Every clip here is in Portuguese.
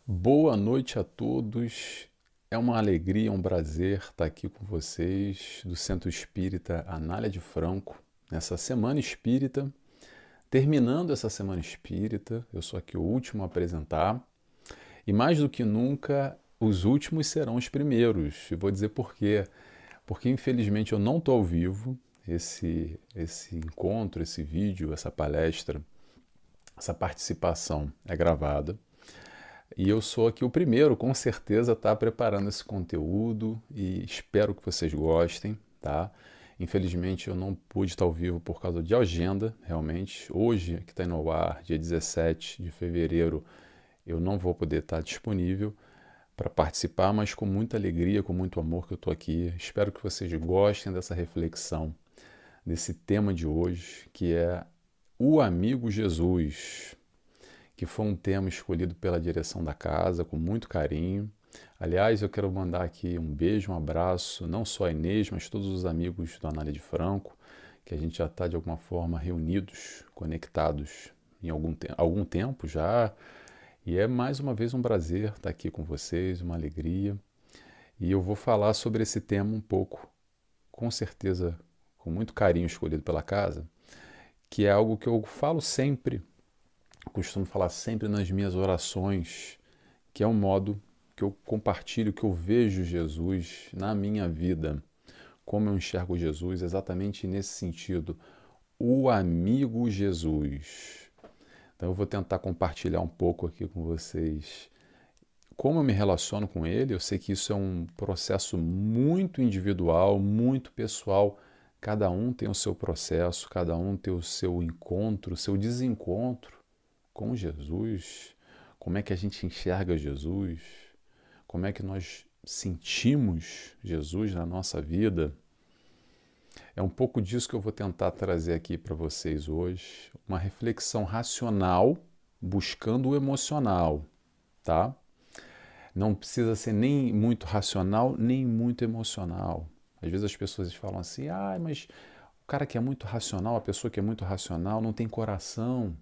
Boa noite a todos. É uma alegria, um prazer estar aqui com vocês do Centro Espírita Anália de Franco, nessa Semana Espírita. Terminando essa Semana Espírita, eu sou aqui o último a apresentar, e mais do que nunca, os últimos serão os primeiros. E vou dizer por quê. Porque infelizmente eu não estou ao vivo. Esse encontro, esse vídeo, essa palestra, essa participação é gravada. E eu sou aqui o primeiro, com certeza, a estar preparando esse conteúdo e espero que vocês gostem, tá? Infelizmente eu não pude estar ao vivo por causa de agenda, realmente. Hoje, que está indo ao ar, dia 17 de fevereiro, eu não vou poder estar disponível para participar, mas com muita alegria, com muito amor que eu estou aqui. Espero que vocês gostem dessa reflexão, desse tema de hoje, que é o amigo Jesus, que foi um tema escolhido pela direção da casa com muito carinho. Aliás, eu quero mandar aqui um beijo, um abraço, não só a Inês, mas todos os amigos do Anália de Franco, que a gente já está de alguma forma reunidos, conectados em algum tempo já. E é mais uma vez um prazer estar aqui com vocês, uma alegria. E eu vou falar sobre esse tema um pouco, com certeza, com muito carinho escolhido pela casa, que é algo que eu falo sempre, costumo falar sempre nas minhas orações, que é um modo que eu compartilho, que eu vejo Jesus na minha vida, como eu enxergo Jesus, exatamente nesse sentido, o amigo Jesus. Então eu vou tentar compartilhar um pouco aqui com vocês como eu me relaciono com ele. Eu sei que isso é um processo muito individual, muito pessoal. Cada um tem o seu processo, cada um tem o seu encontro, o seu desencontro com Jesus. Como é que a gente enxerga Jesus? Como é que nós sentimos Jesus na nossa vida? É um pouco disso que eu vou tentar trazer aqui para vocês hoje. Uma reflexão racional buscando o emocional, tá? Não precisa ser nem muito racional, nem muito emocional. Às vezes as pessoas falam assim, mas o cara que é muito racional, a pessoa que é muito racional não tem coração.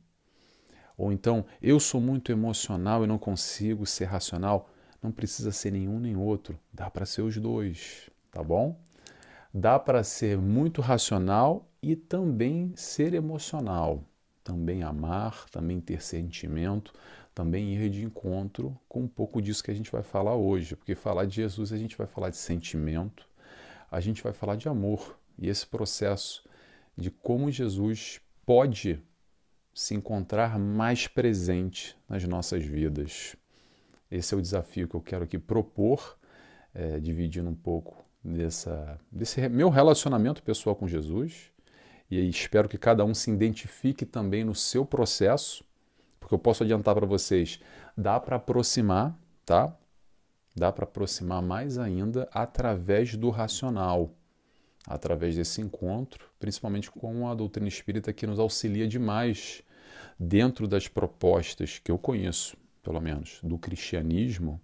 Ou então, eu sou muito emocional e não consigo ser racional. Não precisa ser nenhum nem outro. Dá para ser os dois, tá bom? Dá para ser muito racional e também ser emocional. Também amar, também ter sentimento, também ir de encontro com um pouco disso que a gente vai falar hoje. Porque falar de Jesus a gente vai falar de sentimento, a gente vai falar de amor. E esse processo de como Jesus pode se encontrar mais presente nas nossas vidas. Esse é o desafio que eu quero aqui propor, dividindo um pouco desse meu relacionamento pessoal com Jesus. E aí espero que cada um se identifique também no seu processo, porque eu posso adiantar para vocês, dá para aproximar, tá? Dá para aproximar mais ainda através do racional, através desse encontro, principalmente com a doutrina espírita que nos auxilia demais dentro das propostas que eu conheço, pelo menos, do cristianismo.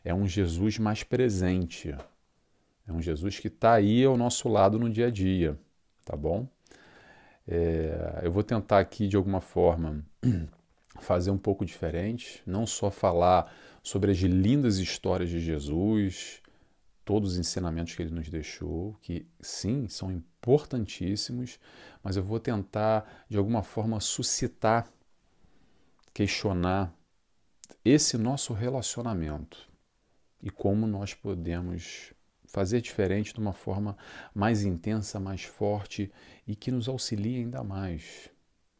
É um Jesus mais presente, é um Jesus que está aí ao nosso lado no dia a dia, tá bom? Eu vou tentar aqui, de alguma forma, fazer um pouco diferente, não só falar sobre as lindas histórias de Jesus, todos os ensinamentos que ele nos deixou, que sim, são importantíssimos, mas eu vou tentar, de alguma forma, suscitar, questionar esse nosso relacionamento e como nós podemos fazer diferente de uma forma mais intensa, mais forte e que nos auxilie ainda mais.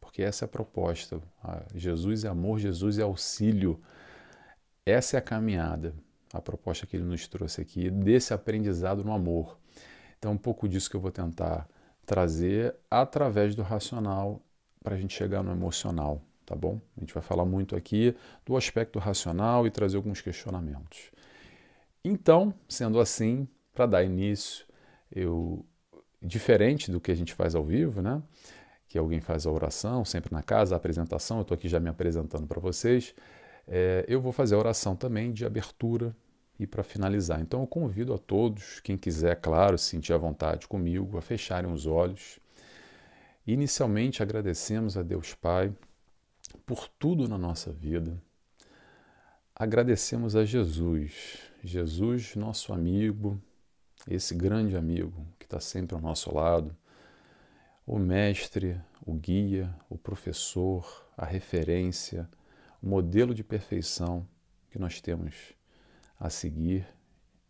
Porque essa é a proposta. Jesus é amor, Jesus é auxílio. Essa é a caminhada, a proposta que ele nos trouxe aqui, desse aprendizado no amor. Então, um pouco disso que eu vou tentar trazer através do racional para a gente chegar no emocional, tá bom? A gente vai falar muito aqui do aspecto racional e trazer alguns questionamentos. Então, sendo assim, para dar início, diferente do que a gente faz ao vivo, né? Que alguém faz a oração sempre na casa, a apresentação, eu estou aqui já me apresentando para vocês, eu vou fazer a oração também de abertura e para finalizar. Então eu convido a todos, quem quiser, claro, se sentir à vontade comigo, a fecharem os olhos. Inicialmente agradecemos a Deus Pai por tudo na nossa vida, agradecemos a Jesus. Jesus, nosso amigo, esse grande amigo que está sempre ao nosso lado, o mestre, o guia, o professor, a referência, o modelo de perfeição que nós temos a seguir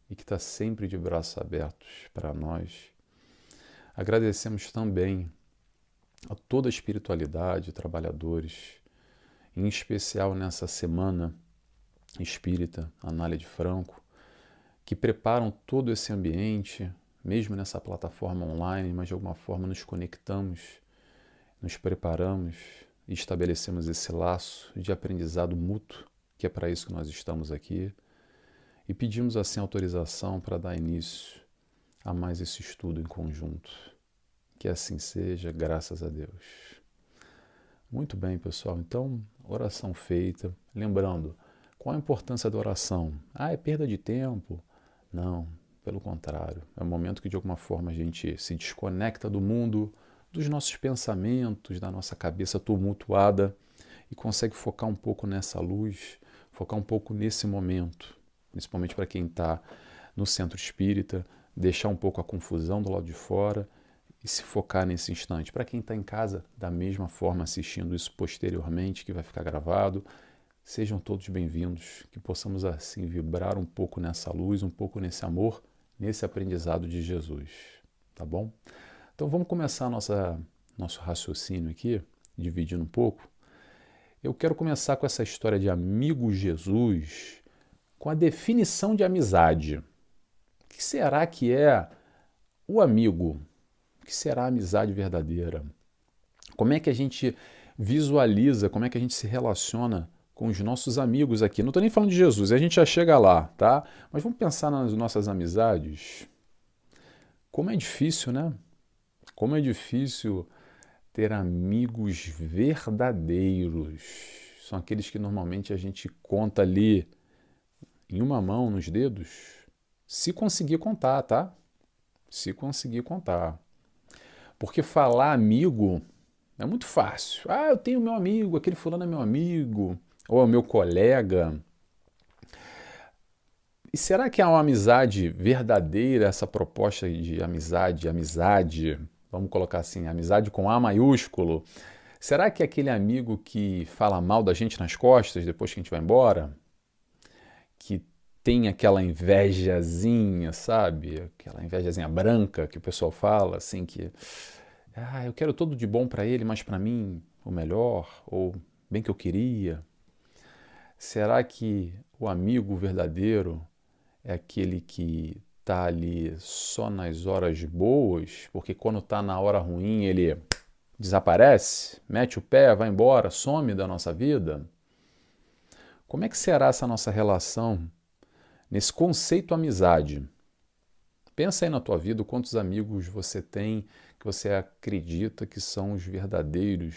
e que está sempre de braços abertos para nós. Agradecemos também a toda a espiritualidade, trabalhadores, em especial nessa semana espírita, Anália de Franco, que preparam todo esse ambiente, mesmo nessa plataforma online, mas de alguma forma nos conectamos, nos preparamos e estabelecemos esse laço de aprendizado mútuo, que é para isso que nós estamos aqui, e pedimos assim autorização para dar início a mais esse estudo em conjunto. Que assim seja, graças a Deus. Muito bem, pessoal. Então, oração feita. Lembrando, qual a importância da oração? É perda de tempo? Não, pelo contrário. É um momento que, de alguma forma, a gente se desconecta do mundo, dos nossos pensamentos, da nossa cabeça tumultuada e consegue focar um pouco nessa luz, focar um pouco nesse momento, principalmente para quem está no centro espírita, deixar um pouco a confusão do lado de fora e se focar nesse instante. Para quem está em casa, da mesma forma, assistindo isso posteriormente, que vai ficar gravado, sejam todos bem-vindos, que possamos assim vibrar um pouco nessa luz, um pouco nesse amor, nesse aprendizado de Jesus, tá bom? Então vamos começar nosso raciocínio aqui, dividindo um pouco. Eu quero começar com essa história de amigo Jesus, com a definição de amizade. O que será que é o amigo? O que será a amizade verdadeira? Como é que a gente visualiza, como é que a gente se relaciona com os nossos amigos aqui? Não estou nem falando de Jesus, a gente já chega lá, tá? Mas vamos pensar nas nossas amizades. Como é difícil, né? Como é difícil ter amigos verdadeiros. São aqueles que normalmente a gente conta ali em uma mão, nos dedos, se conseguir contar, tá? Se conseguir contar. Porque falar amigo é muito fácil. Eu tenho meu amigo, aquele fulano é meu amigo, ou é o meu colega. E será que há uma amizade verdadeira, essa proposta de amizade, vamos colocar assim, amizade com A maiúsculo? Será que é aquele amigo que fala mal da gente nas costas depois que a gente vai embora? Que tem aquela invejazinha, sabe? Aquela invejazinha branca que o pessoal fala, assim, que eu quero tudo de bom para ele, mas para mim o melhor, ou bem que eu queria. Será que o amigo verdadeiro é aquele que está ali só nas horas boas, porque quando está na hora ruim ele desaparece, mete o pé, vai embora, some da nossa vida? Como é que será essa nossa relação nesse conceito amizade? Pensa aí na tua vida quantos amigos você tem que você acredita que são os verdadeiros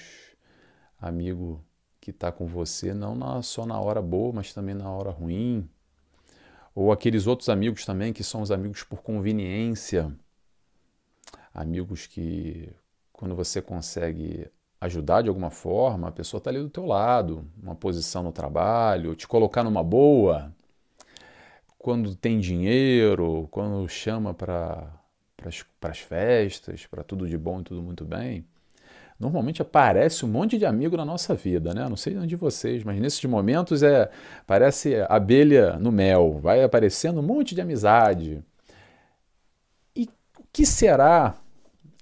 amigos que está com você, não só na hora boa, mas também na hora ruim. Ou aqueles outros amigos também que são os amigos por conveniência. Amigos que, quando você consegue ajudar de alguma forma, a pessoa está ali do teu lado, uma posição no trabalho, te colocar numa boa. Quando tem dinheiro, quando chama para as festas, para tudo de bom e tudo muito bem, normalmente aparece um monte de amigo na nossa vida, né? Não sei de vocês, mas nesses momentos parece abelha no mel, vai aparecendo um monte de amizade. E o que será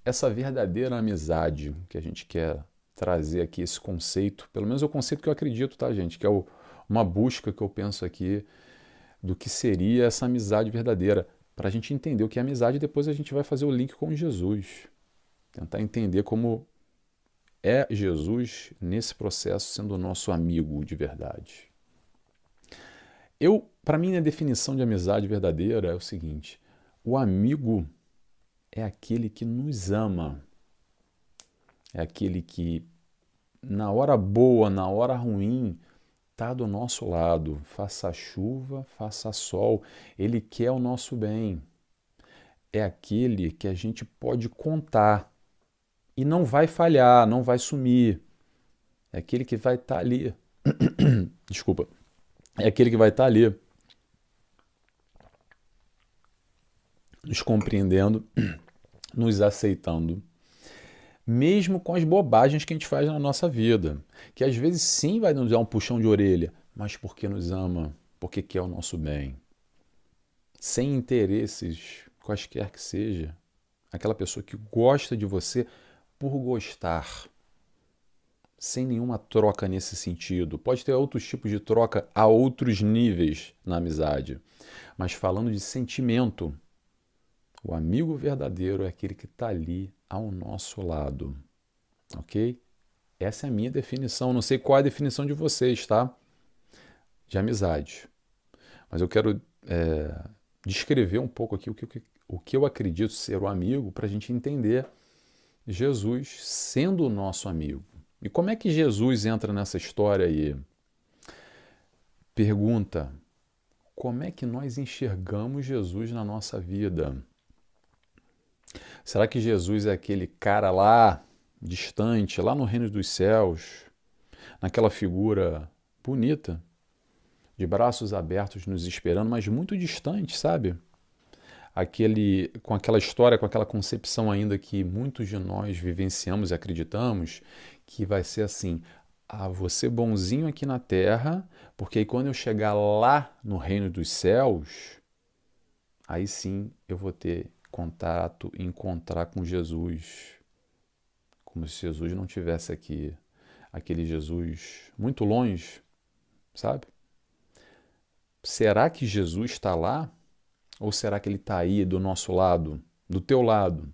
essa verdadeira amizade que a gente quer trazer aqui, esse conceito? Pelo menos é o conceito que eu acredito, tá, gente? Que é uma busca que eu penso aqui do que seria essa amizade verdadeira. Para a gente entender o que é amizade, depois a gente vai fazer o link com Jesus. Tentar entender como é Jesus nesse processo sendo o nosso amigo de verdade. Para mim, a definição de amizade verdadeira é o seguinte: o amigo é aquele que nos ama, é aquele que na hora boa, na hora ruim, está do nosso lado, faça chuva, faça sol, ele quer o nosso bem. É aquele que a gente pode contar e não vai falhar, não vai sumir. É aquele que vai estar ali, desculpa, é aquele que vai estar ali nos compreendendo, nos aceitando, mesmo com as bobagens que a gente faz na nossa vida, que às vezes sim vai nos dar um puxão de orelha, mas porque nos ama, porque quer o nosso bem, sem interesses, quaisquer que seja, aquela pessoa que gosta de você por gostar, sem nenhuma troca nesse sentido. Pode ter outros tipos de troca a outros níveis na amizade, mas falando de sentimento, o amigo verdadeiro é aquele que está ali ao nosso lado, ok? Essa é a minha definição. Não sei qual é a definição de vocês, tá? De amizade. Mas eu quero descrever um pouco aqui o que eu acredito ser o amigo para a gente entender Jesus sendo o nosso amigo. E como é que Jesus entra nessa história aí? Pergunta: como é que nós enxergamos Jesus na nossa vida? Será que Jesus é aquele cara lá, distante, lá no reino dos céus, naquela figura bonita, de braços abertos nos esperando, mas muito distante, sabe? Com aquela história, com aquela concepção ainda que muitos de nós vivenciamos e acreditamos, que vai ser assim: ah, vou ser bonzinho aqui na terra, porque aí quando eu chegar lá no reino dos céus, aí sim eu vou ter contato, encontrar com Jesus, como se Jesus não tivesse aqui, aquele Jesus muito longe, sabe? Será que Jesus está lá? Ou será que ele está aí do nosso lado, do teu lado,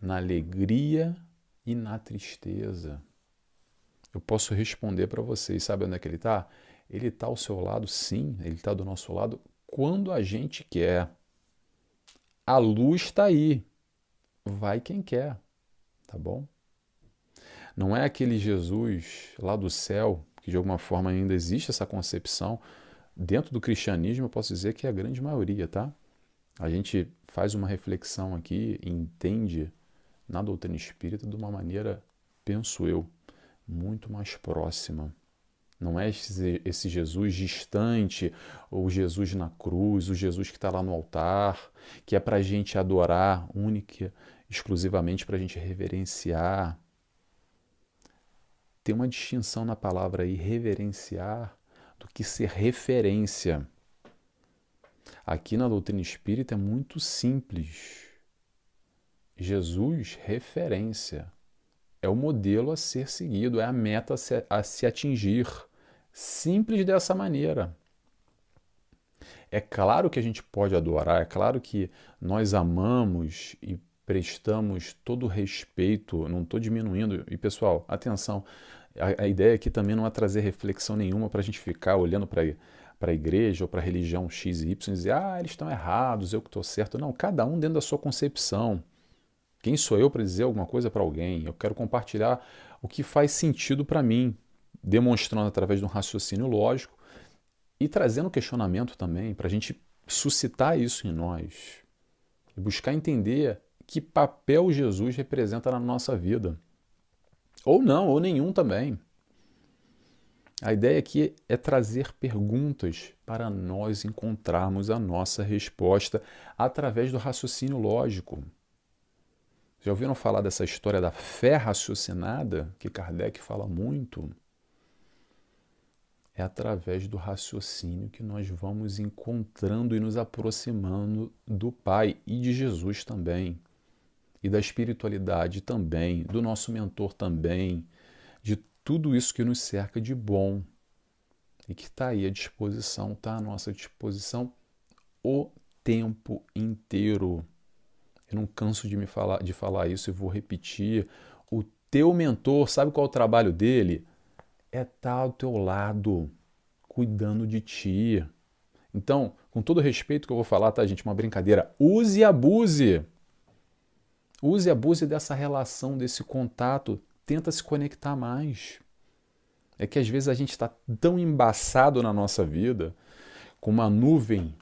na alegria e na tristeza? Eu posso responder para vocês, sabe onde é que ele está? Ele está ao seu lado, sim, ele está do nosso lado quando a gente quer. A luz está aí, vai quem quer, tá bom? Não é aquele Jesus lá do céu, que de alguma forma ainda existe essa concepção. Dentro do cristianismo, eu posso dizer que é a grande maioria, tá? A gente faz uma reflexão aqui e entende na doutrina espírita de uma maneira, penso eu, muito mais próxima. Não é esse Jesus distante, ou Jesus na cruz, o Jesus que está lá no altar, que é para a gente adorar, única, exclusivamente para a gente reverenciar. Tem uma distinção na palavra aí, reverenciar, do que ser referência. Aqui na doutrina espírita é muito simples. Jesus, referência. É o modelo a ser seguido, é a meta a se atingir. Simples dessa maneira. É claro que a gente pode adorar, é claro que nós amamos e prestamos todo o respeito, não estou diminuindo. E pessoal, atenção, a ideia aqui também não é trazer reflexão nenhuma para a gente ficar olhando para a igreja ou para a religião X e Y e dizer, ah, eles estão errados, eu que estou certo. Não, cada um dentro da sua concepção. Quem sou eu para dizer alguma coisa para alguém? Eu quero compartilhar o que faz sentido para mim, demonstrando através de um raciocínio lógico e trazendo questionamento também, para a gente suscitar isso em nós e buscar entender que papel Jesus representa na nossa vida. Ou não, ou nenhum também. A ideia aqui é trazer perguntas para nós encontrarmos a nossa resposta através do raciocínio lógico. Já ouviram falar dessa história da fé raciocinada, que Kardec fala muito? É através do raciocínio que nós vamos encontrando e nos aproximando do Pai e de Jesus também, e da espiritualidade também, do nosso mentor também, de tudo isso que nos cerca de bom e que está aí à disposição, está à nossa disposição o tempo inteiro. Eu não canso de falar isso e vou repetir. O teu mentor, sabe qual é o trabalho dele? É estar ao teu lado, cuidando de ti. Então, com todo o respeito que eu vou falar, tá, gente? Uma brincadeira. Use e abuse. Use e abuse dessa relação, desse contato. Tenta se conectar mais. É que às vezes a gente está tão embaçado na nossa vida, com uma nuvem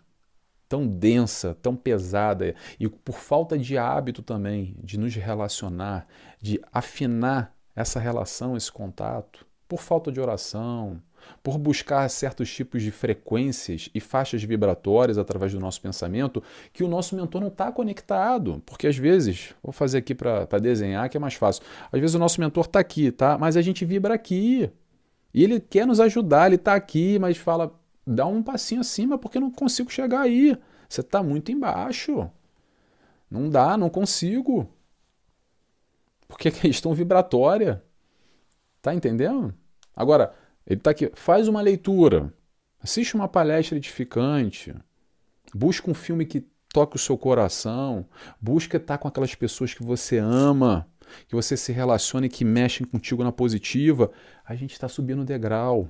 tão densa, tão pesada, e por falta de hábito também, de nos relacionar, de afinar essa relação, esse contato, por falta de oração, por buscar certos tipos de frequências e faixas vibratórias através do nosso pensamento que o nosso mentor não está conectado. Porque às vezes, vou fazer aqui para desenhar que é mais fácil, às vezes o nosso mentor está aqui, tá? Mas a gente vibra aqui. E ele quer nos ajudar, ele está aqui, mas fala, dá um passinho acima porque eu não consigo chegar aí. Você está muito embaixo. Não dá, não consigo. Porque é questão vibratória. Tá entendendo? Agora, ele está aqui, faz uma leitura, assiste uma palestra edificante, busca um filme que toque o seu coração, busca estar com aquelas pessoas que você ama, que você se relaciona e que mexem contigo na positiva. A gente está subindo o degrau,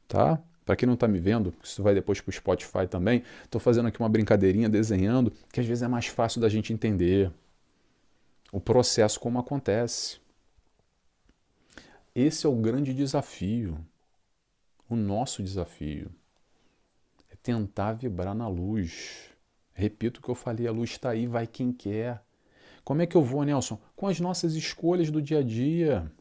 tá? Para quem não está me vendo, isso vai depois para o Spotify também, estou fazendo aqui uma brincadeirinha, desenhando, que às vezes é mais fácil da gente entender o processo como acontece. Esse é o grande desafio, o nosso desafio, é tentar vibrar na luz. Repito o que eu falei, a luz está aí, vai quem quer. Como é que eu vou, Nelson? Com as nossas escolhas do dia a dia.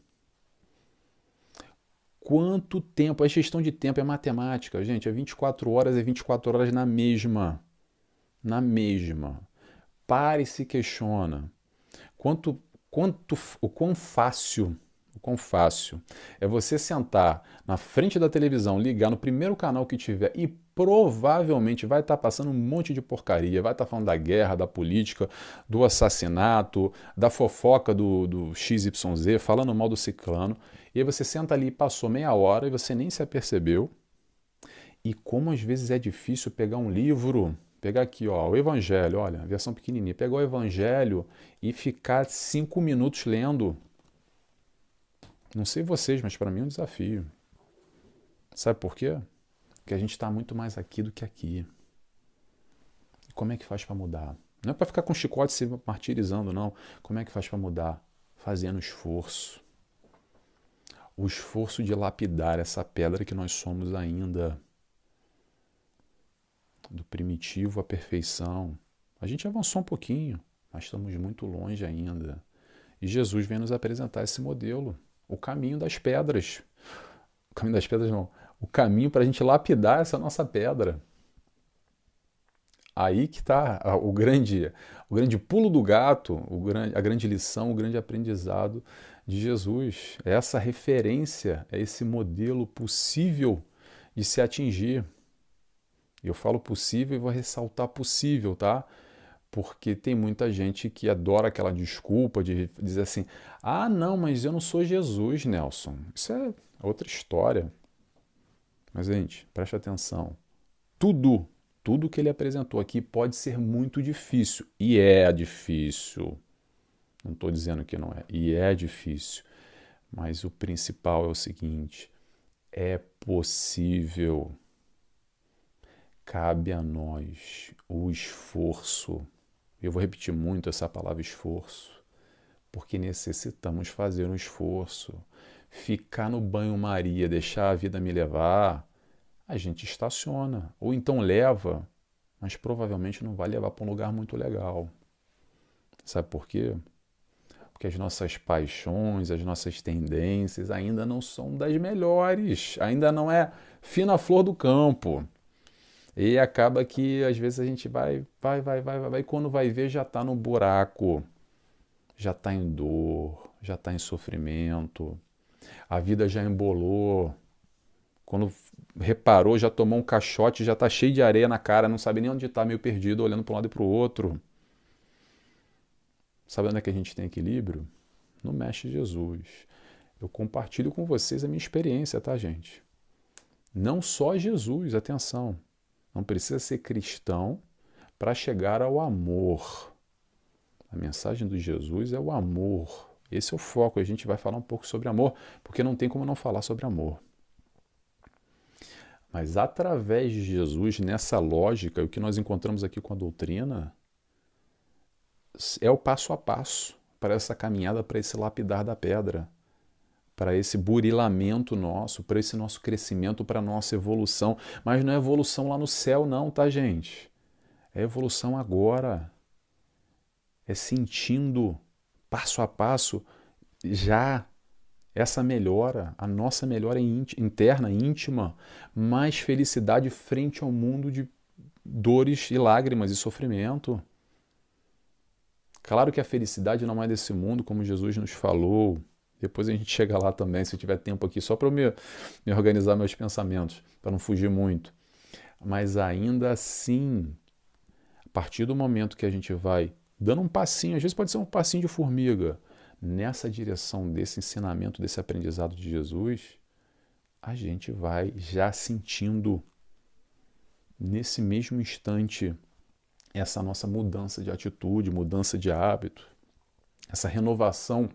Quanto tempo? A gestão de tempo é matemática, gente. É 24 horas, é 24 horas na mesma. Na mesma. Pare e se questiona. O quão fácil é você sentar na frente da televisão, ligar no primeiro canal que tiver e provavelmente vai estar passando um monte de porcaria, vai estar falando da guerra, da política, do assassinato, da fofoca do XYZ, falando mal do ciclano, e aí você senta ali e passou meia hora e você nem se apercebeu. E como às vezes é difícil pegar um livro, pegar aqui, ó, o Evangelho, olha, a versão pequenininha, pegar o Evangelho e ficar 5 minutos lendo. Não sei vocês, mas para mim é um desafio. Sabe por quê? Porque a gente está muito mais aqui do que aqui. E como é que faz para mudar? Não é para ficar com chicote se martirizando, não. Como é que faz para mudar? Fazendo esforço. O esforço de lapidar essa pedra que nós somos ainda. Do primitivo à perfeição. A gente avançou um pouquinho, mas estamos muito longe ainda. E Jesus vem nos apresentar esse modelo. O caminho das pedras. O caminho das pedras não. O caminho para a gente lapidar essa nossa pedra. Aí que está o grande pulo do gato, a grande lição, o grande aprendizado de Jesus. É essa referência, é esse modelo possível de se atingir. Eu falo possível e vou ressaltar possível, tá? Porque tem muita gente que adora aquela desculpa de dizer assim, ah, não, mas eu não sou Jesus, Nelson. Isso é outra história. Mas, gente, preste atenção. Tudo que ele apresentou aqui pode ser muito difícil. E é difícil. Não estou dizendo que não é. E é difícil. Mas o principal é o seguinte, é possível. Cabe a nós o esforço. Eu vou repetir muito essa palavra esforço, porque necessitamos fazer um esforço. Ficar no banho-maria, deixar a vida me levar, a gente estaciona. Ou então leva, mas provavelmente não vai levar para um lugar muito legal. Sabe por quê? Porque as nossas paixões, as nossas tendências ainda não são das melhores. Ainda não é fina flor do campo. E acaba que às vezes a gente vai, e quando vai ver já está no buraco, já está em dor, já está em sofrimento, a vida já embolou, quando reparou já tomou um caixote, já está cheio de areia na cara, não sabe nem onde está, meio perdido, olhando para um lado e para o outro. Sabe onde é que a gente tem equilíbrio? No Mestre Jesus. Eu compartilho com vocês a minha experiência, tá, gente? Não só Jesus, atenção. Não precisa ser cristão para chegar ao amor. A mensagem do Jesus é o amor. Esse é o foco. A gente vai falar um pouco sobre amor, porque não tem como não falar sobre amor. Mas através de Jesus, nessa lógica, o que nós encontramos aqui com a doutrina é o passo a passo para essa caminhada, para esse lapidar da pedra, para esse burilamento nosso, para esse nosso crescimento, para a nossa evolução. Mas não é evolução lá no céu não, tá, gente? É evolução agora. É sentindo, passo a passo, já. essa melhora, a nossa melhora interna, íntima, mais felicidade frente ao mundo de dores e lágrimas e sofrimento. Claro que a felicidade não é desse mundo, como Jesus nos falou. Depois a gente chega lá também, se tiver tempo aqui, só para eu me organizar meus pensamentos, para não fugir muito. Mas ainda assim, a partir do momento que a gente vai dando um passinho, às vezes pode ser um passinho de formiga, nessa direção desse ensinamento, desse aprendizado de Jesus, a gente vai já sentindo nesse mesmo instante essa nossa mudança de atitude, mudança de hábito, essa renovação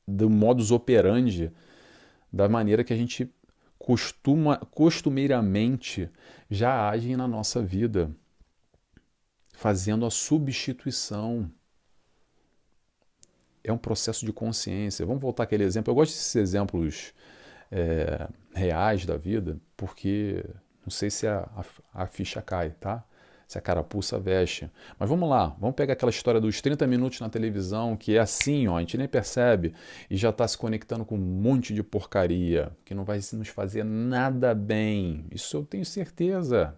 do modus operandi, da maneira que a gente costumeiramente já age na nossa vida, fazendo a substituição. É um processo de consciência. Vamos voltar àquele exemplo. Eu gosto desses exemplos reais da vida, porque não sei se a ficha cai, tá? Se a carapuça veste. Mas vamos lá, vamos pegar aquela história dos 30 minutos na televisão, que é assim, ó, a gente nem percebe, e já está se conectando com um monte de porcaria, que não vai nos fazer nada bem. Isso eu tenho certeza,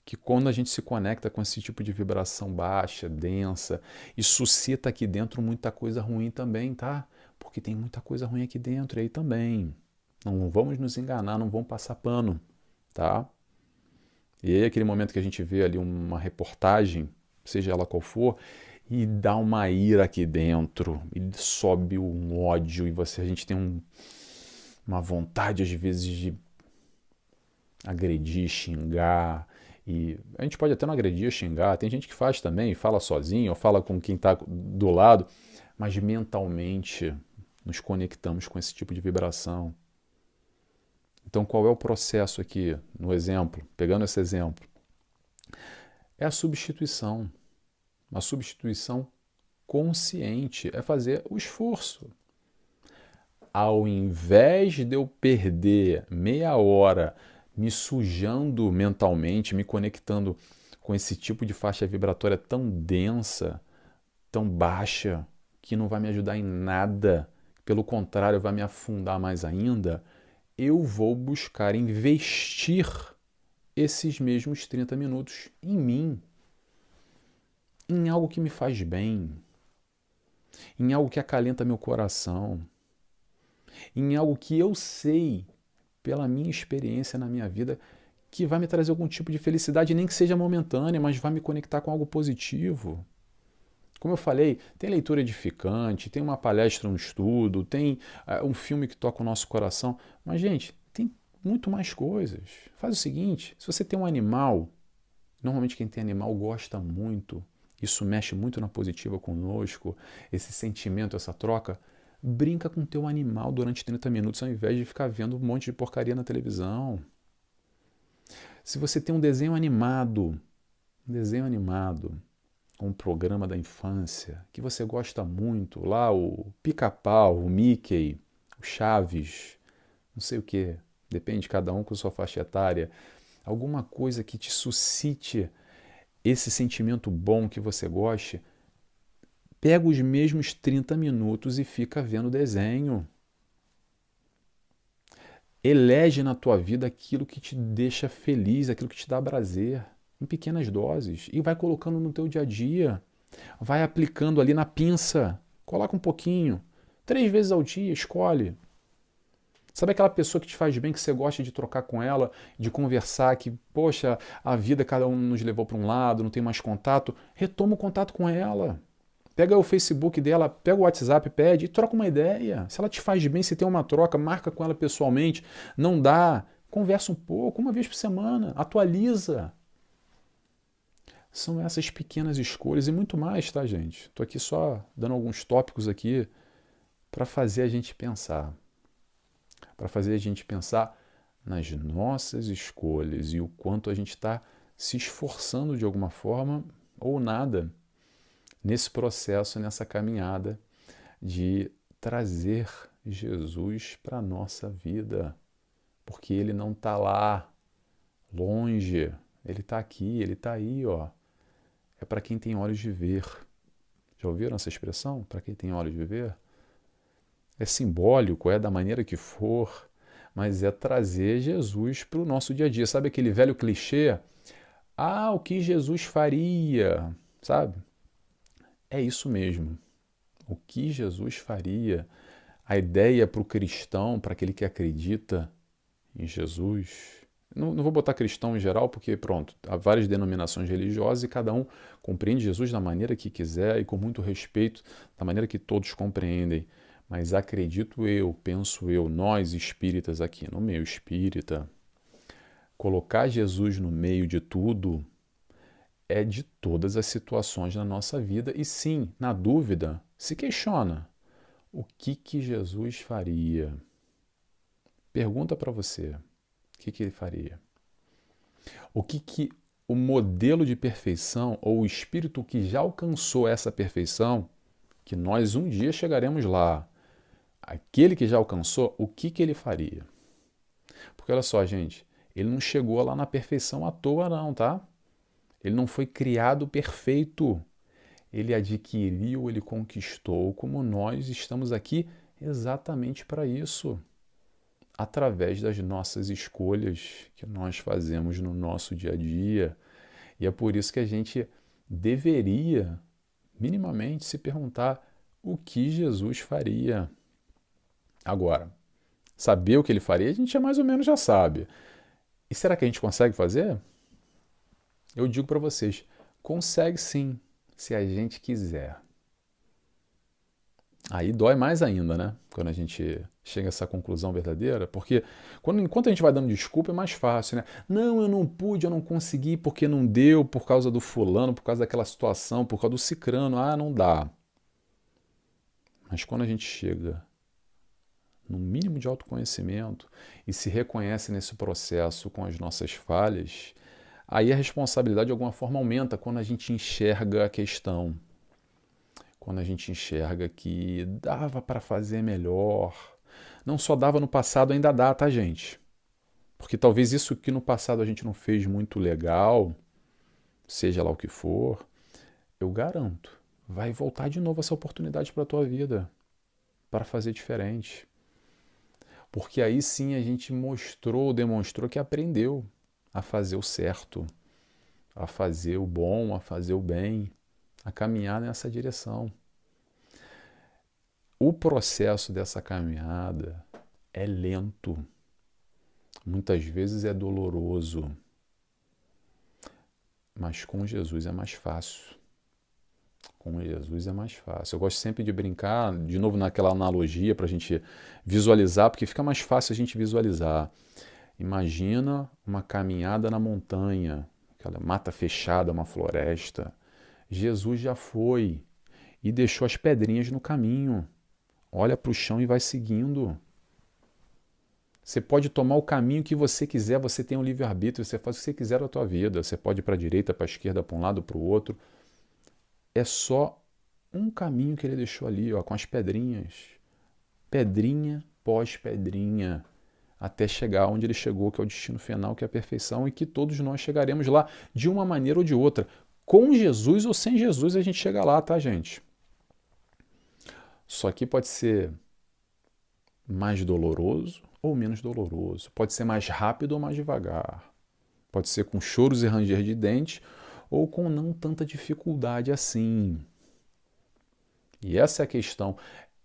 que quando a gente se conecta com esse tipo de vibração baixa, densa, isso suscita aqui dentro muita coisa ruim também, tá? Porque tem muita coisa ruim aqui dentro aí também. Não vamos nos enganar, não vamos passar pano, tá? E aí aquele momento que a gente vê ali uma reportagem, seja ela qual for, e dá uma ira aqui dentro, e sobe um ódio, e a gente tem uma vontade às vezes de agredir, xingar, e a gente pode até não agredir, xingar, tem gente que faz também, fala sozinho, ou fala com quem está do lado, mas mentalmente nos conectamos com esse tipo de vibração. Então, qual é o processo aqui, no exemplo, pegando esse exemplo? É a substituição. Uma substituição consciente, é fazer o esforço. Ao invés de eu perder meia hora me sujando mentalmente, me conectando com esse tipo de faixa vibratória tão densa, tão baixa, que não vai me ajudar em nada, pelo contrário, vai me afundar mais ainda, eu vou buscar investir esses mesmos 30 minutos em mim, em algo que me faz bem, em algo que acalenta meu coração, em algo que eu sei, pela minha experiência na minha vida, que vai me trazer algum tipo de felicidade, nem que seja momentânea, mas vai me conectar com algo positivo. Como eu falei, tem leitura edificante, tem uma palestra, um estudo, tem um filme que toca o nosso coração. Mas, gente, tem muito mais coisas. Faz o seguinte, se você tem um animal, normalmente quem tem animal gosta muito, isso mexe muito na positiva conosco, esse sentimento, essa troca, brinca com o teu animal durante 30 minutos ao invés de ficar vendo um monte de porcaria na televisão. Se você tem um desenho animado, um programa da infância que você gosta muito, lá o Pica-Pau, o Mickey, o Chaves, não sei o que, depende de cada um com sua faixa etária, alguma coisa que te suscite esse sentimento bom que você goste, pega os mesmos 30 minutos e fica vendo o desenho. Elege na tua vida aquilo que te deixa feliz, aquilo que te dá prazer, em pequenas doses, e vai colocando no teu dia a dia. Vai aplicando ali na pinça. Coloca um pouquinho. 3 vezes ao dia, escolhe. Sabe aquela pessoa que te faz bem, que você gosta de trocar com ela, de conversar, que, poxa, a vida cada um nos levou para um lado, não tem mais contato? Retoma o contato com ela. Pega o Facebook dela, pega o WhatsApp, pede e troca uma ideia. Se ela te faz bem, se tem uma troca, marca com ela pessoalmente. Não dá, conversa um pouco, uma vez por semana, atualiza. São essas pequenas escolhas e muito mais, tá, gente? Estou aqui só dando alguns tópicos aqui para fazer a gente pensar. Para fazer a gente pensar nas nossas escolhas e o quanto a gente está se esforçando de alguma forma ou nada nesse processo, nessa caminhada de trazer Jesus para a nossa vida. Porque Ele não está lá, longe, Ele está aqui, Ele está aí, ó. É para quem tem olhos de ver. Já ouviram essa expressão? Para quem tem olhos de ver? é simbólico, é da maneira que for, mas é trazer Jesus para o nosso dia a dia. Sabe aquele velho clichê? Ah, o que Jesus faria, sabe? É isso mesmo. O que Jesus faria? A ideia para o cristão, para aquele que acredita em Jesus. Não vou botar cristão em geral, porque pronto, há várias denominações religiosas e cada um compreende Jesus da maneira que quiser e com muito respeito, da maneira que todos compreendem. Mas acredito eu, penso eu, nós espíritas aqui no meio espírita, colocar Jesus no meio de tudo é de todas as situações da nossa vida. E sim, na dúvida, se questiona: o que Jesus faria? Pergunta para você: o que ele faria? O que o modelo de perfeição ou o espírito que já alcançou essa perfeição, que nós um dia chegaremos lá, aquele que já alcançou, o que ele faria? Porque olha só, gente, ele não chegou lá na perfeição à toa não, tá? Ele não foi criado perfeito. Ele adquiriu, ele conquistou, como nós estamos aqui exatamente para isso. Através das nossas escolhas que nós fazemos no nosso dia a dia. E é por isso que a gente deveria, minimamente, se perguntar o que Jesus faria. Agora, saber o que ele faria, a gente mais ou menos já sabe. E será que a gente consegue fazer? Eu digo para vocês, consegue sim, se a gente quiser. Aí dói mais ainda, né? Quando a gente chega a essa conclusão verdadeira, porque enquanto a gente vai dando desculpa é mais fácil, né? Não, eu não pude, eu não consegui porque não deu, por causa do fulano, por causa daquela situação, por causa do cicrano, não dá. Mas quando a gente chega num mínimo de autoconhecimento e se reconhece nesse processo com as nossas falhas, aí a responsabilidade de alguma forma aumenta quando a gente enxerga a questão. Quando a gente enxerga que dava para fazer melhor. Não só dava no passado, ainda dá, tá, gente? Porque talvez isso que no passado a gente não fez muito legal, seja lá o que for, eu garanto, vai voltar de novo essa oportunidade para a tua vida, para fazer diferente. Porque aí sim a gente demonstrou que aprendeu a fazer o certo, a fazer o bom, a fazer o bem, a caminhar nessa direção. O processo dessa caminhada é lento, muitas vezes é doloroso, mas com Jesus é mais fácil. Com Jesus é mais fácil. Eu gosto sempre de brincar, de novo naquela analogia para a gente visualizar, porque fica mais fácil a gente visualizar. Imagina uma caminhada na montanha, aquela mata fechada, uma floresta. Jesus já foi e deixou as pedrinhas no caminho. Olha para o chão e vai seguindo. Você pode tomar o caminho que você quiser, você tem um livre-arbítrio, você faz o que você quiser da tua vida. Você pode ir para a direita, para a esquerda, para um lado, para o outro. É só um caminho que ele deixou ali, ó, com as pedrinhas. Pedrinha pós pedrinha, até chegar onde ele chegou, que é o destino final, que é a perfeição, e que todos nós chegaremos lá de uma maneira ou de outra. Com Jesus ou sem Jesus a gente chega lá, tá, gente? Só que pode ser mais doloroso ou menos doloroso. Pode ser mais rápido ou mais devagar. Pode ser com choros e ranger de dentes ou com não tanta dificuldade assim. E essa é a questão.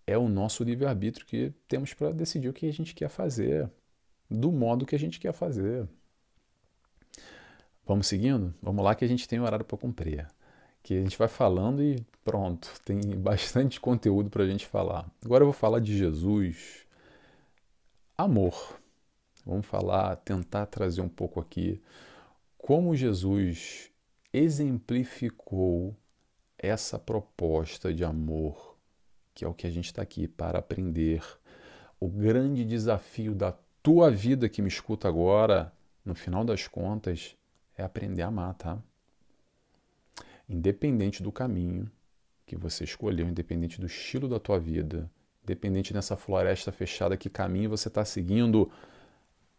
É o nosso livre-arbítrio que temos para decidir o que a gente quer fazer, do modo que a gente quer fazer. Vamos seguindo? Vamos lá que a gente tem horário para cumprir. Que a gente vai falando e pronto, tem bastante conteúdo para a gente falar. Agora eu vou falar de Jesus. Amor. Vamos falar, tentar trazer um pouco aqui como Jesus exemplificou essa proposta de amor, que é o que a gente está aqui para aprender. O grande desafio da tua vida que me escuta agora, no final das contas, é aprender a amar, tá? Independente do caminho que você escolheu, independente do estilo da tua vida, independente dessa floresta fechada, que caminho você está seguindo,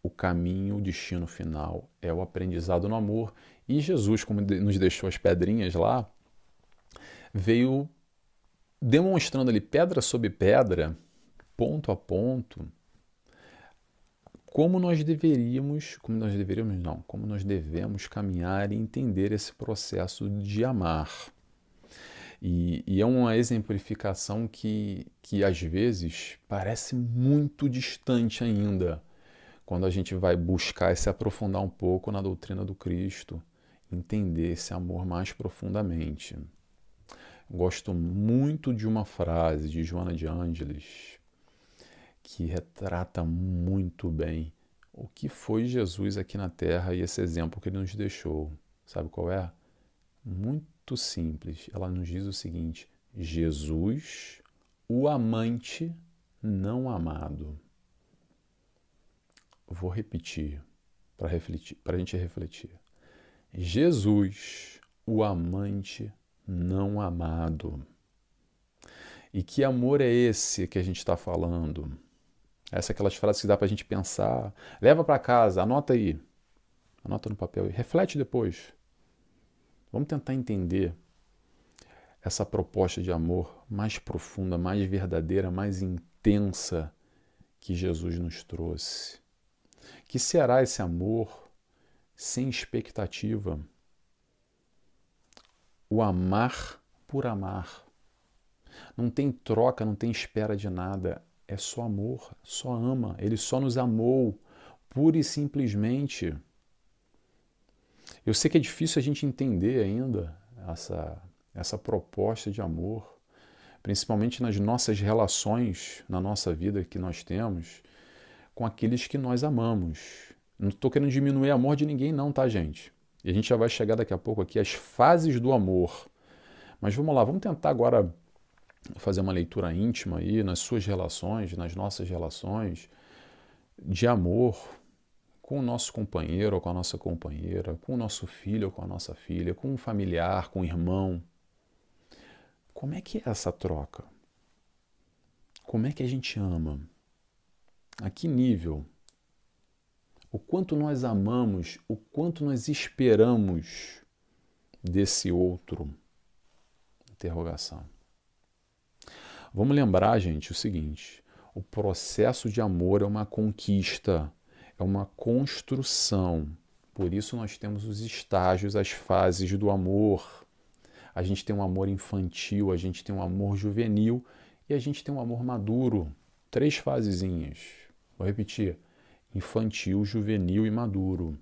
o caminho, o destino final é o aprendizado no amor. E Jesus, como nos deixou as pedrinhas lá, veio demonstrando ali pedra sobre pedra ponto a ponto, como nós devemos caminhar e entender esse processo de amar. E é uma exemplificação que às vezes parece muito distante ainda, quando a gente vai buscar e se aprofundar um pouco na doutrina do Cristo, entender esse amor mais profundamente. Gosto muito de uma frase de Joana de Ângeles que retrata muito bem o que foi Jesus aqui na Terra e esse exemplo que ele nos deixou. Sabe qual é? Muito simples. Ela nos diz o seguinte: Jesus, o amante não amado. Vou repetir para a gente refletir. Jesus, o amante não amado. E que amor é esse que a gente está falando? Essa é aquelas frases que dá para a gente pensar. Leva para casa, anota aí. Anota no papel e reflete depois. Vamos tentar entender essa proposta de amor mais profunda, mais verdadeira, mais intensa que Jesus nos trouxe. Que será esse amor sem expectativa? O amar por amar. Não tem troca, não tem espera de nada. É só amor, só ama. Ele só nos amou, pura e simplesmente. Eu sei que é difícil a gente entender ainda essa proposta de amor, principalmente nas nossas relações, na nossa vida que nós temos, com aqueles que nós amamos. Não estou querendo diminuir o amor de ninguém não, tá, gente? E a gente já vai chegar daqui a pouco aqui às fases do amor. Mas vamos lá, vamos tentar agora fazer uma leitura íntima aí nas suas relações, nas nossas relações de amor com o nosso companheiro ou com a nossa companheira, com o nosso filho ou com a nossa filha, com um familiar, com um irmão. Como é que é essa troca? Como é que a gente ama? A que nível? O quanto nós amamos, o quanto nós esperamos desse outro? Interrogação. Vamos lembrar, gente, o seguinte: o processo de amor é uma conquista, é uma construção. Por isso nós temos os estágios, as fases do amor. A gente tem um amor infantil, a gente tem um amor juvenil e a gente tem um amor maduro. 3 fasezinhas. Vou repetir: infantil, juvenil e maduro.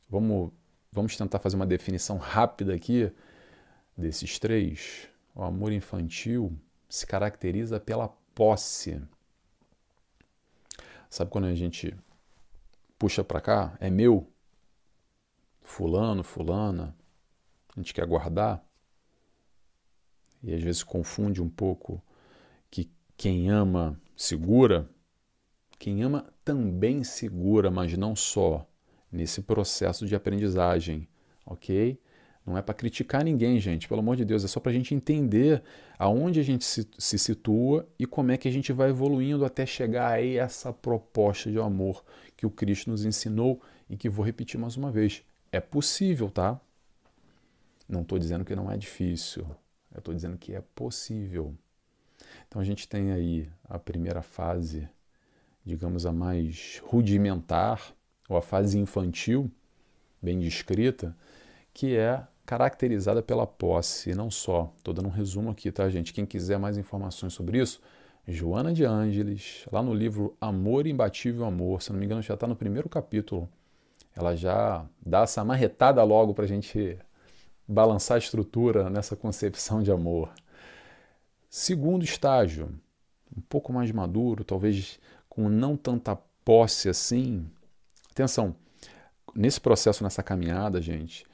Vamos tentar fazer uma definição rápida aqui desses 3. O amor infantil se caracteriza pela posse. Sabe quando a gente puxa para cá? É meu. Fulano, fulana. A gente quer guardar. E às vezes confunde um pouco que quem ama segura. Quem ama também segura, mas não só nesse processo de aprendizagem, ok? Não é para criticar ninguém, gente, pelo amor de Deus, é só para a gente entender aonde a gente se situa e como é que a gente vai evoluindo até chegar aí a essa proposta de amor que o Cristo nos ensinou e que vou repetir mais uma vez. É possível, tá? Não estou dizendo que não é difícil, eu estou dizendo que é possível. Então a gente tem aí a primeira fase, digamos a mais rudimentar, ou a fase infantil, bem descrita, que é caracterizada pela posse, e não só. Estou dando um resumo aqui, tá, gente? Quem quiser mais informações sobre isso, Joana de Ângeles, lá no livro Amor Imbatível Amor, se não me engano já está no primeiro capítulo, ela já dá essa marretada logo para a gente balançar a estrutura nessa concepção de amor. Segundo estágio, um pouco mais maduro, talvez com não tanta posse assim. Atenção, nesse processo, nessa caminhada, gente,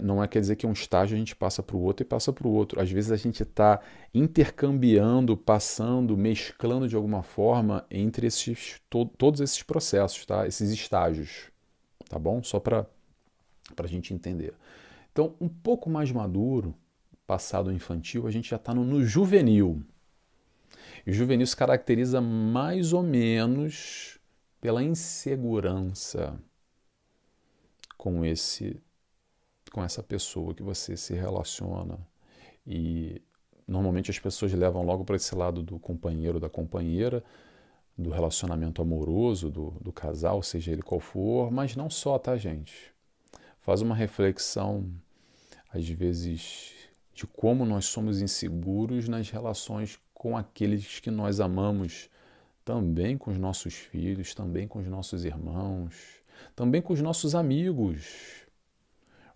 não quer dizer que um estágio a gente passa para o outro e passa para o outro. Às vezes a gente está intercambiando, passando, mesclando de alguma forma entre todos esses processos, tá? Esses estágios, tá bom? Só para a gente entender. Então, um pouco mais maduro, passado infantil, a gente já está no juvenil. E o juvenil se caracteriza mais ou menos pela insegurança com essa pessoa que você se relaciona e Normalmente as pessoas levam logo para esse lado do companheiro, da companheira, do relacionamento amoroso, do casal, seja ele qual for, mas não só, tá, gente? Faz uma reflexão, às vezes, de como nós somos inseguros nas relações com aqueles que nós amamos, também com os nossos filhos, também com os nossos irmãos, também com os nossos amigos.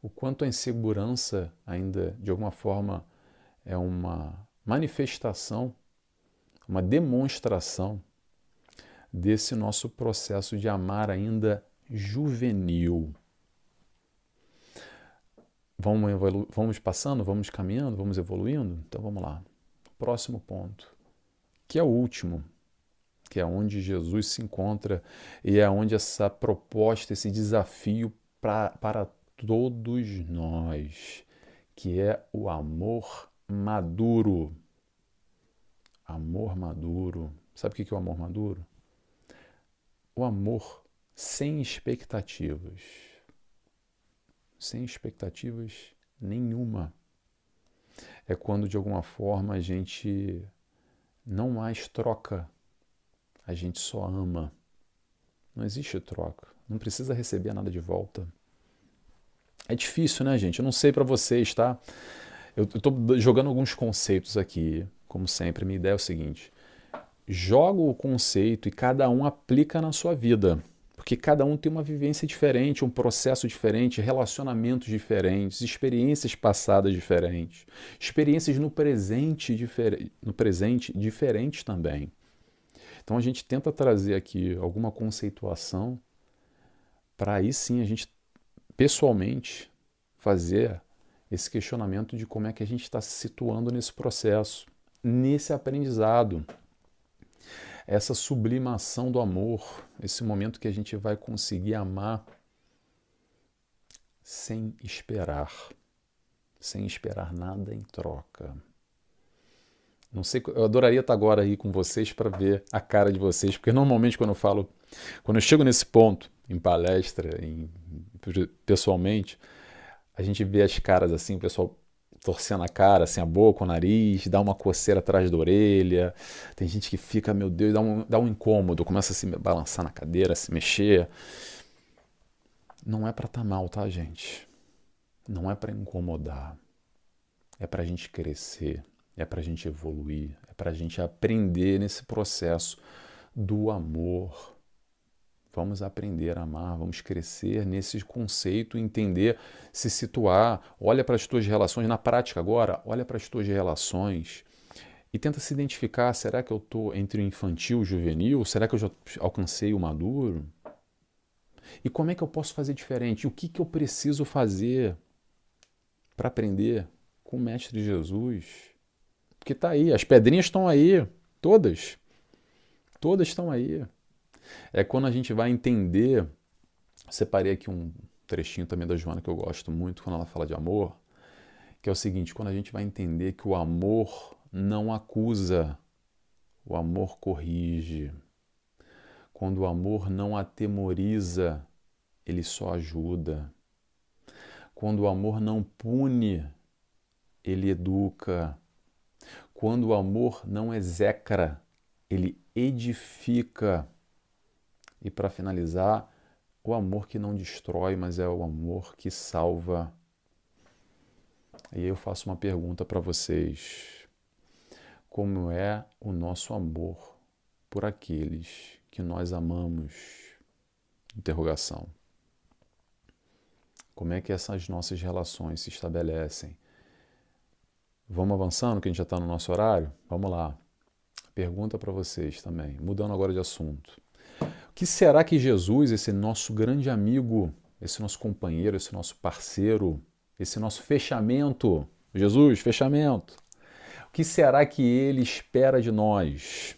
O quanto a insegurança ainda, de alguma forma, é uma manifestação, uma demonstração desse nosso processo de amar ainda juvenil. Vamos passando, vamos caminhando, vamos evoluindo? Então vamos lá. Próximo ponto, que é o último, que é onde Jesus se encontra e é onde essa proposta, esse desafio para todos nós, que é o amor maduro. Amor maduro. Sabe o que é o amor maduro? O amor sem expectativas. Sem expectativas nenhuma. É quando de alguma forma a gente não mais troca, a gente só ama. Não existe troca, não precisa receber nada de volta. É difícil, né, gente? Eu não sei para vocês, tá? Eu estou jogando alguns conceitos aqui, como sempre. Minha ideia é o seguinte: joga o conceito e cada um aplica na sua vida. Porque cada um tem uma vivência diferente, um processo diferente, relacionamentos diferentes, experiências passadas diferentes, experiências no presente diferentes também. Então a gente tenta trazer aqui alguma conceituação para aí sim a gente pessoalmente fazer esse questionamento de como é que a gente está se situando nesse processo, nesse aprendizado, essa sublimação do amor, esse momento que a gente vai conseguir amar sem esperar nada em troca. Não sei, eu adoraria estar agora aí com vocês para ver a cara de vocês, porque normalmente quando eu chego nesse ponto, em palestra, pessoalmente, a gente vê as caras assim, o pessoal torcendo a cara, assim, a boca, o nariz, dá uma coceira atrás da orelha. Tem gente que fica, meu Deus, dá um incômodo, começa a se balançar na cadeira, a se mexer. Não é para estar mal, tá, gente? Não é para incomodar. É para a gente crescer, é para a gente evoluir, é para a gente aprender nesse processo do amor. Vamos aprender a amar, vamos crescer nesse conceito, entender, se situar. Olha para as tuas relações, na prática agora, olha para as tuas relações e tenta se identificar, será que eu estou entre o infantil e o juvenil? Será que eu já alcancei o maduro? E como é que eu posso fazer diferente? O que eu preciso fazer para aprender com o Mestre Jesus? Porque está aí, as pedrinhas estão aí, todas estão aí. É quando a gente vai entender, separei aqui um trechinho também da Joana que eu gosto muito quando ela fala de amor, que é o seguinte: quando a gente vai entender que o amor não acusa, o amor corrige. Quando o amor não atemoriza, ele só ajuda. Quando o amor não pune, ele educa. Quando o amor não execra, ele edifica. E para finalizar, o amor que não destrói, mas é o amor que salva. E aí eu faço uma pergunta para vocês: como é o nosso amor por aqueles que nós amamos? Interrogação. Como é que essas nossas relações se estabelecem? Vamos avançando, que a gente já está no nosso horário? Vamos lá. Pergunta para vocês também, mudando agora de assunto. O que será que Jesus, esse nosso grande amigo, esse nosso companheiro, esse nosso parceiro, esse nosso fechamento, Jesus, fechamento, o que será que ele espera de nós?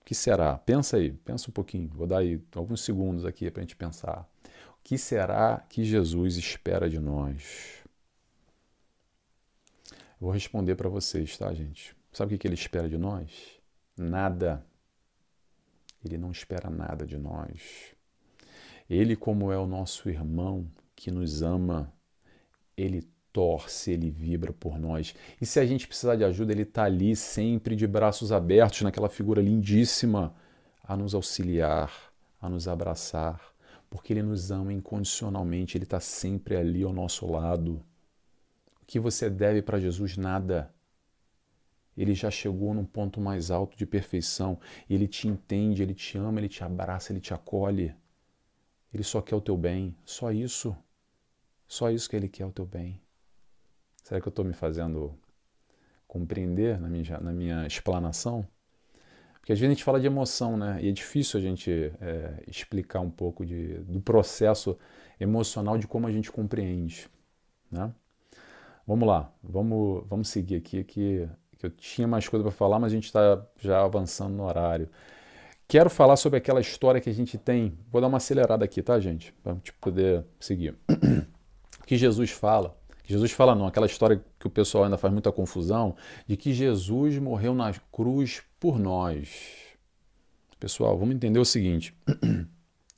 O que será? Pensa aí, pensa um pouquinho, vou dar aí alguns segundos aqui para a gente pensar. O que será que Jesus espera de nós? Vou responder para vocês, tá, gente? Sabe o que ele espera de nós? Nada. Ele não espera nada de nós. Ele, como é o nosso irmão que nos ama, ele torce, ele vibra por nós. E se a gente precisar de ajuda, ele está ali sempre de braços abertos, naquela figura lindíssima, a nos auxiliar, a nos abraçar, porque ele nos ama incondicionalmente, ele está sempre ali ao nosso lado. O que você deve para Jesus? Nada. Ele já chegou num ponto mais alto de perfeição. Ele te entende, ele te ama, ele te abraça, ele te acolhe. Ele só quer o teu bem. Só isso. Só isso que ele quer, o teu bem. Será que eu estou me fazendo compreender na minha explanação? Porque às vezes a gente fala de emoção, né? E é difícil a gente explicar um pouco do processo emocional de como a gente compreende, né? Vamos lá, vamos seguir aqui que eu tinha mais coisa para falar, mas a gente está já avançando no horário. Quero falar sobre aquela história que a gente tem. Vou dar uma acelerada aqui, tá, gente? Para a gente poder seguir. Que Jesus fala. Jesus fala não, aquela história que o pessoal ainda faz muita confusão, de que Jesus morreu na cruz por nós. Pessoal, vamos entender o seguinte.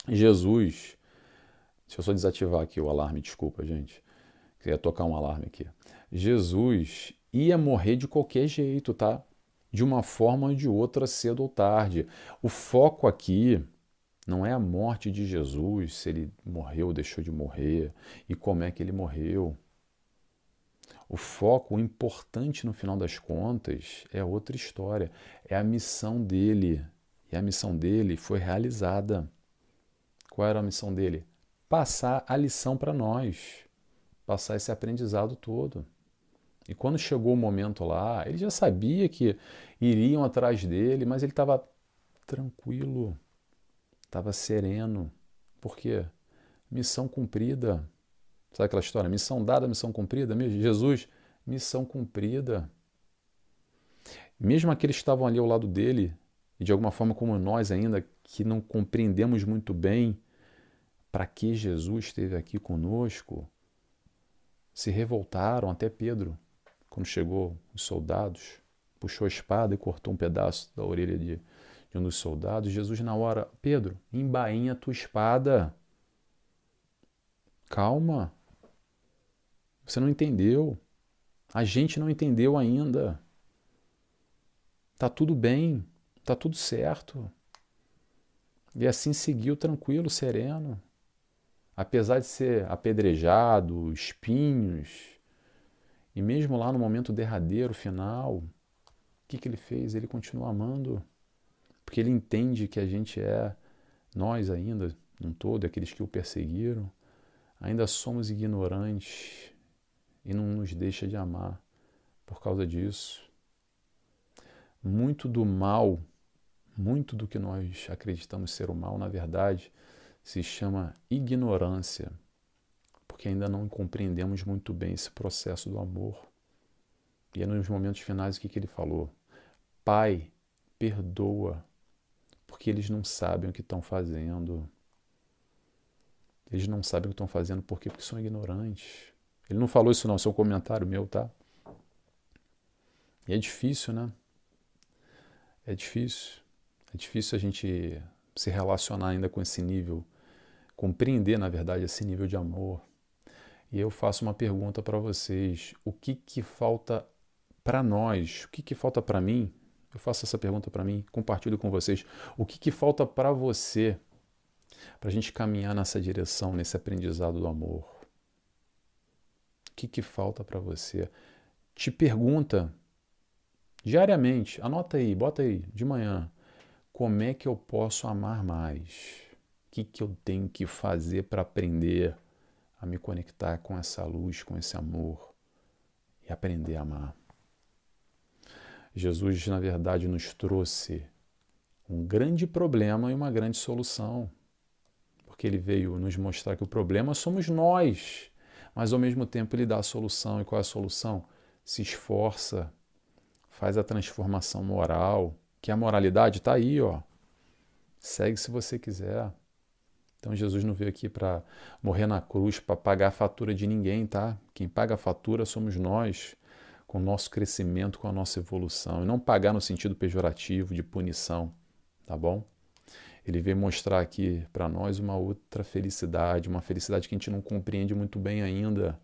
Jesus, deixa eu só desativar aqui o alarme, desculpa, gente. Queria tocar um alarme aqui. Jesus ia morrer de qualquer jeito, tá? De uma forma ou de outra, cedo ou tarde. O foco aqui não é a morte de Jesus, se ele morreu ou deixou de morrer, e como é que ele morreu. O foco, o importante no final das contas, é outra história. É a missão dele. E a missão dele foi realizada. Qual era a missão dele? Passar a lição para nós. Passar esse aprendizado todo. E quando chegou o momento lá, ele já sabia que iriam atrás dele, mas ele estava tranquilo, estava sereno. Por quê? Missão cumprida. Sabe aquela história? Missão dada, missão cumprida? Jesus, missão cumprida. Mesmo aqueles que estavam ali ao lado dele, e de alguma forma como nós ainda, que não compreendemos muito bem para que Jesus esteve aqui conosco, se revoltaram, até Pedro. Quando chegou os soldados, puxou a espada e cortou um pedaço da orelha de um dos soldados. Jesus na hora, Pedro, embainha a tua espada. Calma. Você não entendeu. A gente não entendeu ainda. Tá tudo bem, tá tudo certo. E assim seguiu tranquilo, sereno. Apesar de ser apedrejado, espinhos, e mesmo lá no momento derradeiro, final, o que ele fez? Ele continua amando, porque ele entende que a gente nós ainda, num todo, aqueles que o perseguiram, ainda somos ignorantes e não nos deixa de amar por causa disso. Muito do mal, muito do que nós acreditamos ser o mal, na verdade, se chama ignorância. Porque ainda não compreendemos muito bem esse processo do amor. E é nos momentos finais o que ele falou? Pai, perdoa, porque eles não sabem o que estão fazendo. Eles não sabem o que estão fazendo porque são ignorantes. Ele não falou isso não, isso é um comentário meu, tá? E é difícil, né? É difícil. É difícil a gente se relacionar ainda com esse nível, compreender, na verdade, esse nível de amor. E eu faço uma pergunta para vocês. O que falta para nós? O que falta para mim? Eu faço essa pergunta para mim, compartilho com vocês. O que falta para você para a gente caminhar nessa direção, nesse aprendizado do amor? O que falta para você? Te pergunta diariamente, anota aí, bota aí, de manhã. Como é que eu posso amar mais? O que eu tenho que fazer para aprender a me conectar com essa luz, com esse amor e aprender a amar? Jesus, na verdade, nos trouxe um grande problema e uma grande solução, porque ele veio nos mostrar que o problema somos nós, mas ao mesmo tempo ele dá a solução. E qual é a solução? Se esforça, faz a transformação moral, que a moralidade está aí, ó. Segue se você quiser. Então Jesus não veio aqui para morrer na cruz, para pagar a fatura de ninguém, tá? Quem paga a fatura somos nós, com o nosso crescimento, com a nossa evolução. E não pagar no sentido pejorativo, de punição, tá bom? Ele veio mostrar aqui para nós uma outra felicidade, uma felicidade que a gente não compreende muito bem ainda,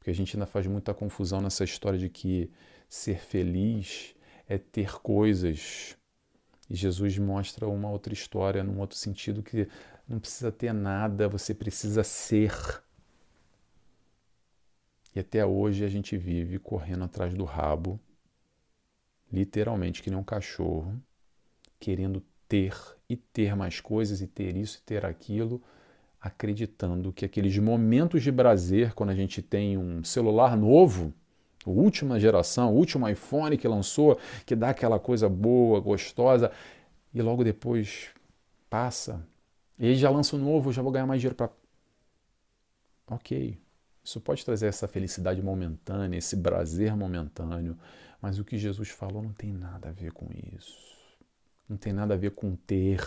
Porque a gente ainda faz muita confusão nessa história de que ser feliz é ter coisas. E Jesus mostra uma outra história, num outro sentido, que não precisa ter nada, você precisa ser. E até hoje a gente vive correndo atrás do rabo, literalmente que nem um cachorro, querendo ter e ter mais coisas, e ter isso e ter aquilo, acreditando que aqueles momentos de prazer, quando a gente tem um celular novo, a última geração, o último iPhone que lançou, que dá aquela coisa boa, gostosa, e logo depois passa, e aí já lança o novo, já vou ganhar mais dinheiro para... Ok, isso pode trazer essa felicidade momentânea, esse prazer momentâneo, mas o que Jesus falou não tem nada a ver com isso. Não tem nada a ver com ter,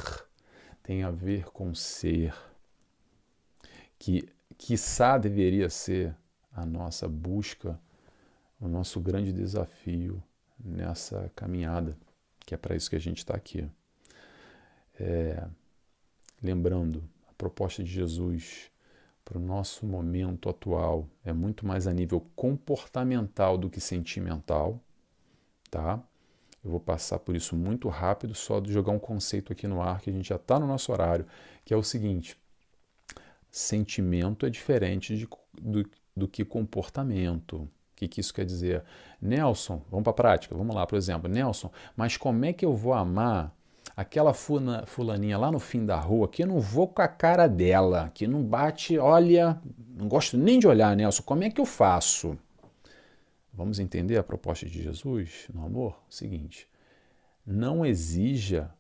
tem a ver com ser. Que, quiçá, deveria ser a nossa busca, o nosso grande desafio nessa caminhada, que é para isso que a gente está aqui. Lembrando, a proposta de Jesus para o nosso momento atual é muito mais a nível comportamental do que sentimental, tá? Eu vou passar por isso muito rápido, só de jogar um conceito aqui no ar, que a gente já está no nosso horário, que é o seguinte: sentimento é diferente do que comportamento. O que isso quer dizer? Nelson, vamos para a prática, vamos lá, por exemplo, Nelson, mas como é que eu vou amar aquela fulaninha lá no fim da rua, que eu não vou com a cara dela, que não bate, olha, não gosto nem de olhar, Nelson, como é que eu faço? Vamos entender a proposta de Jesus no amor? O seguinte: não exija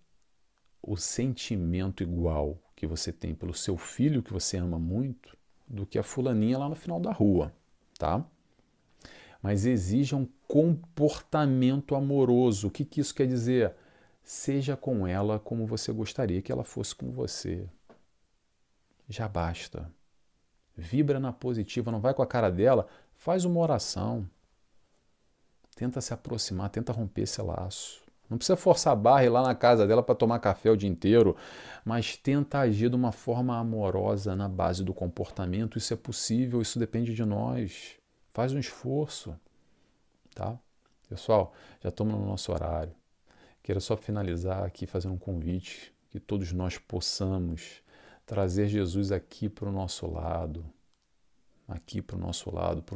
o sentimento igual que você tem pelo seu filho, que você ama muito, do que a fulaninha lá no final da rua, tá? Mas exija um comportamento amoroso. O que isso quer dizer? Seja com ela como você gostaria que ela fosse com você. Já basta. Vibra na positiva, não vai com a cara dela, faz uma oração. Tenta se aproximar, tenta romper esse laço. Não precisa forçar a barra e ir lá na casa dela para tomar café o dia inteiro, mas tenta agir de uma forma amorosa na base do comportamento. Isso é possível, isso depende de nós. Faz um esforço, tá? Pessoal, já estamos no nosso horário. Quero só finalizar aqui fazendo um convite que todos nós possamos trazer Jesus aqui para o nosso lado, para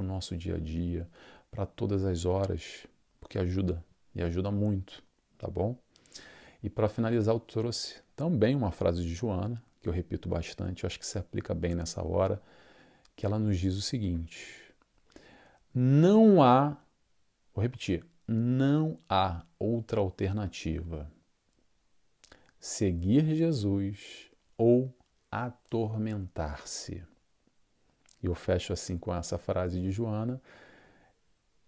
o nosso dia a dia, para todas as horas, porque ajuda, e ajuda muito, tá bom? E para finalizar, eu trouxe também uma frase de Joana, que eu repito bastante, eu acho que se aplica bem nessa hora, que ela nos diz o seguinte: não há, vou repetir, não há outra alternativa. Seguir Jesus ou atormentar-se. E eu fecho assim com essa frase de Joana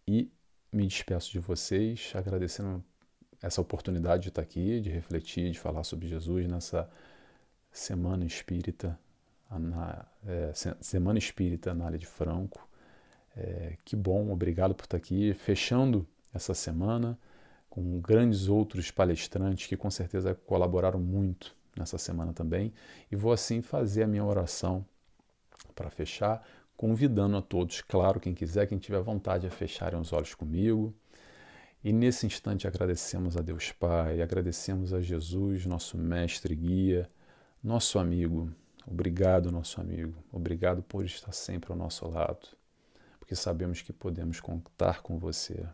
e me despeço de vocês, agradecendo essa oportunidade de estar aqui, de refletir, de falar sobre Jesus nessa Semana Espírita, Semana Espírita Anália de Franco. Que bom, obrigado por estar aqui, fechando essa semana com grandes outros palestrantes que com certeza colaboraram muito nessa semana também. E vou assim fazer a minha oração para fechar, convidando a todos, claro, quem quiser, quem tiver vontade, a fecharem os olhos comigo. E nesse instante agradecemos a Deus Pai, agradecemos a Jesus, nosso mestre e guia, nosso amigo. Obrigado, nosso amigo. Obrigado por estar sempre ao nosso lado, porque sabemos que podemos contar com você.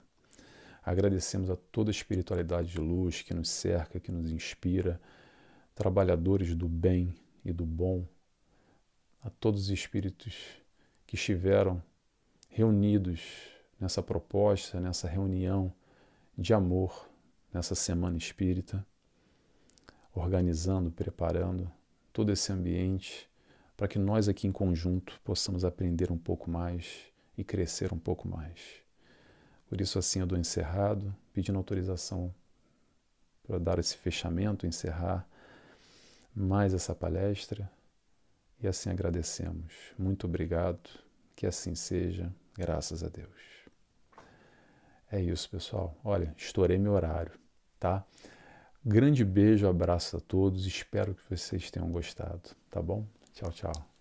Agradecemos a toda a espiritualidade de luz que nos cerca, que nos inspira, trabalhadores do bem e do bom, a todos os espíritos que estiveram reunidos nessa proposta, nessa reunião de amor, nessa Semana Espírita, organizando, preparando todo esse ambiente para que nós aqui em conjunto possamos aprender um pouco mais e crescer um pouco mais. Por isso assim eu dou encerrado, pedindo autorização para dar esse fechamento, encerrar mais essa palestra, e assim agradecemos. Muito obrigado, que assim seja, graças a Deus. É isso, pessoal. Olha, estourei meu horário, tá? Grande beijo, abraço a todos, espero que vocês tenham gostado, tá bom? Tchau, tchau.